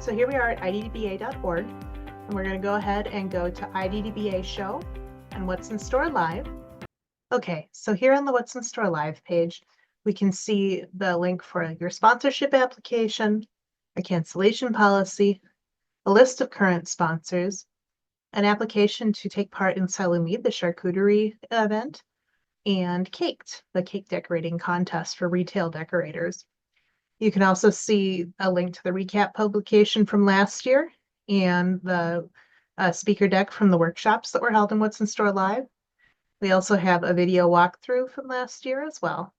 So here we are at iddba.org, and we're going to go ahead and go to IDDBA Show and What's in Store Live. Okay, so here on the What's in Store Live page, we can see the link for your sponsorship application, a cancellation policy, a list of current sponsors, an application to take part in Salumi, the charcuterie event, and Caked, the cake decorating contest for retail decorators. You can also see a link to the recap publication from last year and the speaker deck from the workshops that were held in What's in Store Live. We also have a video walkthrough from last year as well.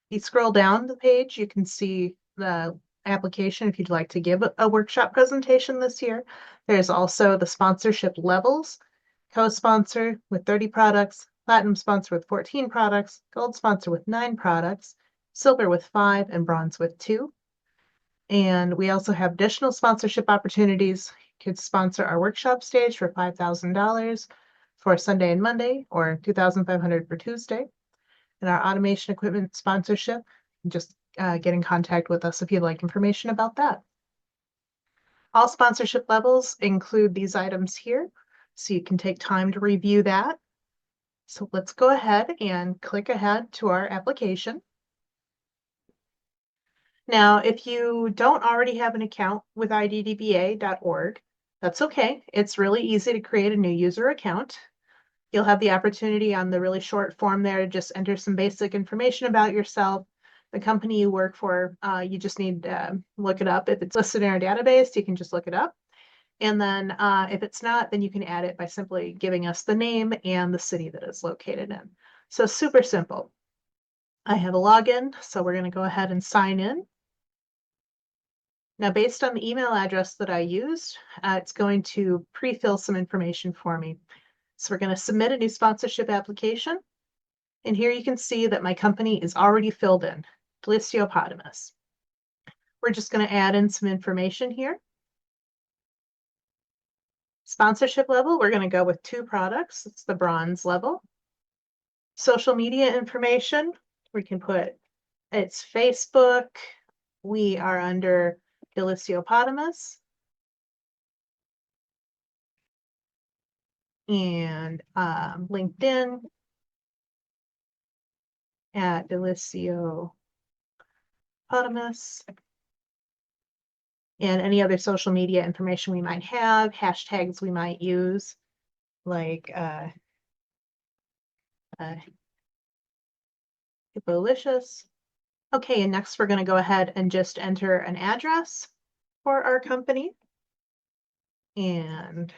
You scroll down the page, you can see the application if you'd like to give a workshop presentation this year. There's also the sponsorship levels, co-sponsor with 30 products, platinum sponsor with 14 products, gold sponsor with 9 products, silver with 5, and bronze with 2. And we also have additional sponsorship opportunities. You could sponsor our workshop stage for $5,000 for Sunday and Monday, or $2,500 for Tuesday. And our automation equipment sponsorship, just get in contact with us if you'd like information about that. All sponsorship levels include these items here, so you can take time to review that. So let's go ahead and click ahead to our application. Now, if you don't already have an account with iddba.org, that's okay. It's really easy to create a new user account. You'll have the opportunity on the really short form there to just enter some basic information about yourself, the company you work for. You just need to look it up. If it's listed in our database, you can just look it up. And then if it's not, then you can add it by simply giving us the name and the city that it's located in. So super simple. I have a login, so we're going to go ahead and sign in. Now, based on the email address that I used, it's going to pre-fill some information for me. So we're going to submit a new sponsorship application. And here you can see that my company is already filled in, Dairy-Deli-Bake. We're just going to add in some information here. Sponsorship level, we're going to go with 2 products. It's the bronze level. Social media information, we can put, it's Facebook. We are under Dairy-Deli-Bake. And LinkedIn at Dairy-Deli-Bake. And any other social media information we might have, hashtags we might use, like Hippolicious. Okay, and next we're going to go ahead and just enter an address for our company. And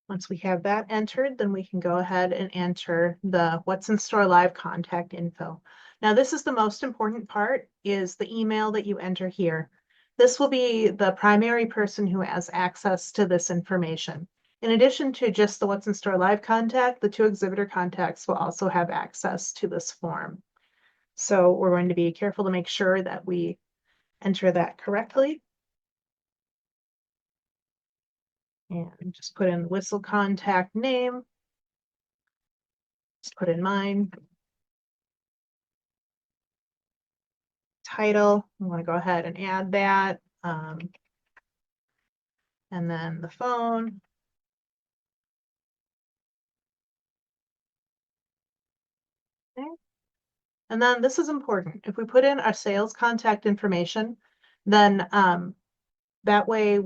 once we have that entered, then we can go ahead and enter the What's in Store Live contact info. Now, this is the most important part, is the email that you enter here. This will be the primary person who has access to this information. In addition to just the What's in Store Live contact, the 2 exhibitor contacts will also have access to this form. So we're going to be careful to make sure that we enter that correctly. And just put in the whistle contact name. Just put in mine. Title, I want to go ahead and add that. And then the phone. Okay. And then this is important. If we put in our sales contact information, then that way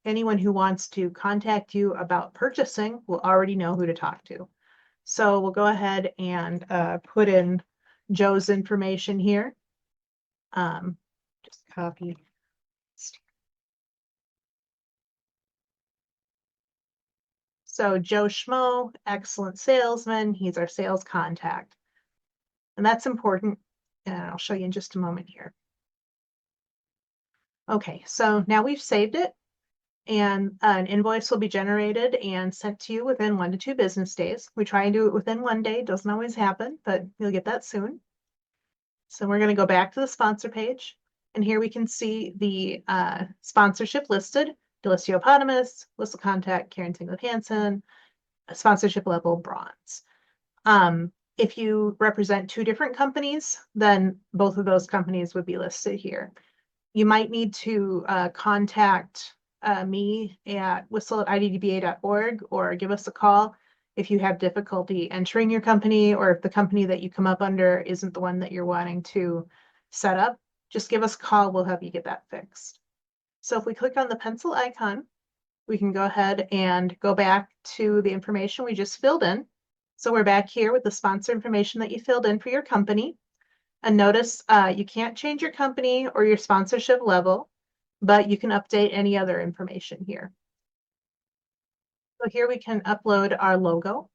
anyone who wants to contact you about purchasing will already know who to talk to. So we'll go ahead and put in Joe's information here. Just copy. So Joe Schmo, excellent salesman. He's our sales contact. And that's important. And I'll show you in just a moment here. Okay, so now we've saved it. And an invoice will be generated and sent to you within 1 to 2 business days. We try and do it within 1 day. Doesn't always happen, but you'll get that soon. So we're going to go back to the sponsor page. And here we can see the sponsorship listed. Dairy-Deli-Bake, whistle contact, Karen Tingley Hansen, sponsorship level bronze. If you represent two different companies, then both of those companies would be listed here. You might need to contact me at whistle@iddba.org or give us a call if you have difficulty entering your company, or if the company that you come up under isn't the one that you're wanting to set up. Just give us a call, we'll help you get that fixed. So if we click on the pencil icon, we can go ahead and go back to the information we just filled in. So we're back here with the sponsor information that you filled in for your company. And notice you can't change your company or your sponsorship level, but you can update any other information here. So here we can upload our logo.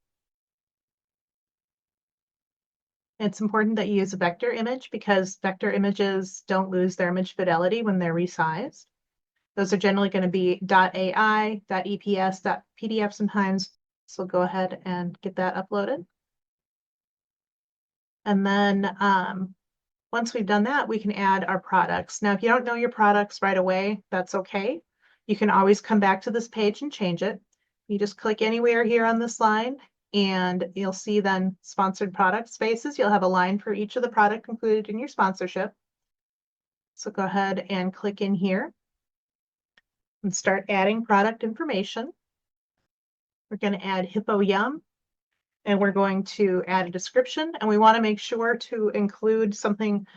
It's important that you use a vector image because vector images don't lose their image fidelity when they're resized. Those are generally going to be .ai, .eps, .pdf sometimes. So go ahead and get that uploaded. And then once we've done that, we can add our products. Now, if you don't know your products right away, that's okay. You can always come back to this page and change it. You just click anywhere here on this line, and you'll see then sponsored product spaces. You'll have a line for each of the product included in your sponsorship. So go ahead and click in here and start adding product information. We're going to add Hippo Yum, and we're going to add a description, and we want to make sure to include something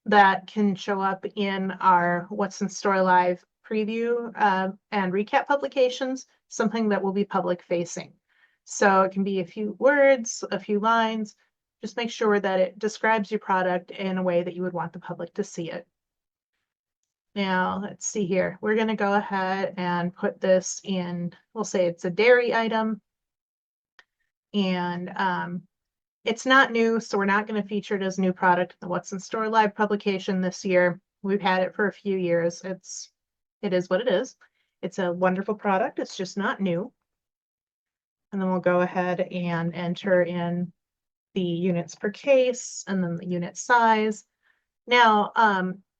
that can show up in our What's in Store Live preview and recap publications, something that will be public facing. So it can be a few words, a few lines. Just make sure that it describes your product in a way that you would want the public to see it. Now, let's see here. We're going to go ahead and put this in, we'll say it's a dairy item. And it's not new, so we're not going to feature it as a new product in the What's in Store Live publication this year. We've had it for a few years. It is what it is. It's a wonderful product. It's just not new. And then we'll go ahead and enter in the units per case and then the unit size. Now,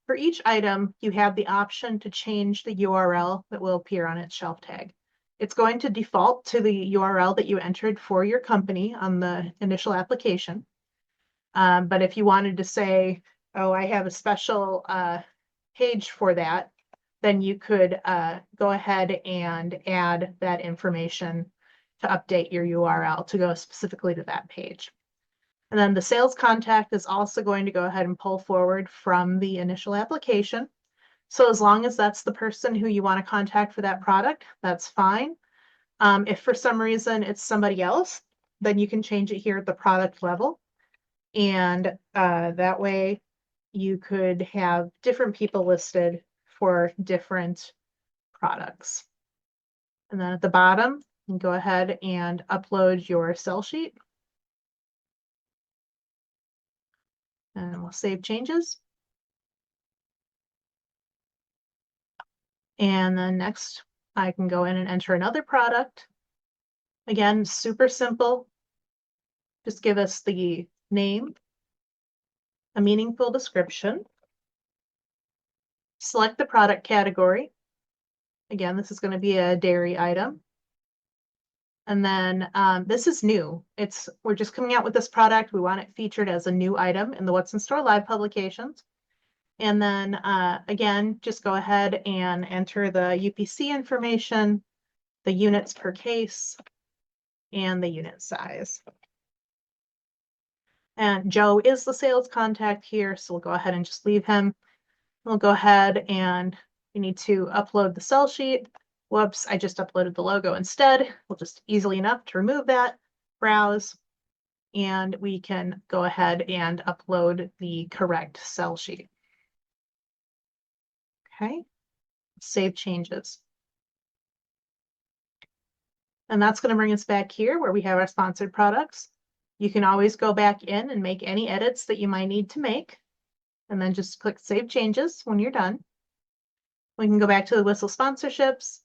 for each item, you have the option to change the URL that will appear on its shelf tag. It's going to default to the URL that you entered for your company on the initial application. But if you wanted to say, oh, I have a special page for that, then you could go ahead and add that information to update your URL to go specifically to that page. And then the sales contact is also going to go ahead and pull forward from the initial application. So as long as that's the person who you want to contact for that product, that's fine. If for some reason it's somebody else, then you can change it here at the product level. And that way you could have different people listed for different products. And then at the bottom, you can go ahead and upload your sell sheet. And we'll save changes. And then next, I can go in and enter another product. Again, super simple. Just give us the name, a meaningful description. Select the product category. Again, this is going to be a dairy item. And then this is new. We're just coming out with this product. We want it featured as a new item in the What's in Store Live publications. And then again, just go ahead and enter the UPC information, the units per case, and the unit size. And Joe is the sales contact here, so we'll go ahead and just leave him. We'll go ahead and we need to upload the sell sheet. Whoops, I just uploaded the logo instead. We'll just easily enough to remove that, browse, and we can go ahead and upload the correct sell sheet. Okay, save changes. And that's going to bring us back here where we have our sponsored products. You can always go back in and make any edits that you might need to make, and then just click Save Changes when you're done. We can go back to the Whistle sponsorships.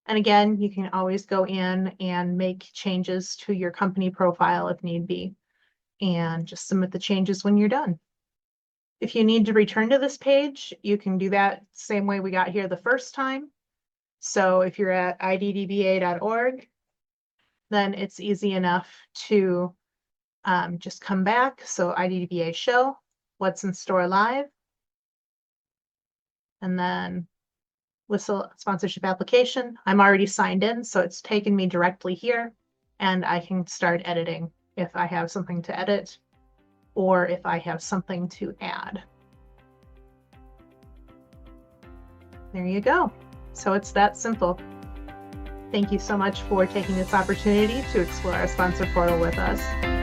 And again, you can always go in and make changes to your company profile if need be, and just submit the changes when you're done. If you need to return to this page, you can do that the same way we got here the first time. So if you're at iddba.org, then it's easy enough to just come back. So IDDBA show, what's in store live, and then whistle sponsorship application. I'm already signed in, so it's taken me directly here, and I can start editing if I have something to edit or if I have something to add. There you go. So it's that simple. Thank you so much for taking this opportunity to explore our sponsor portal with us.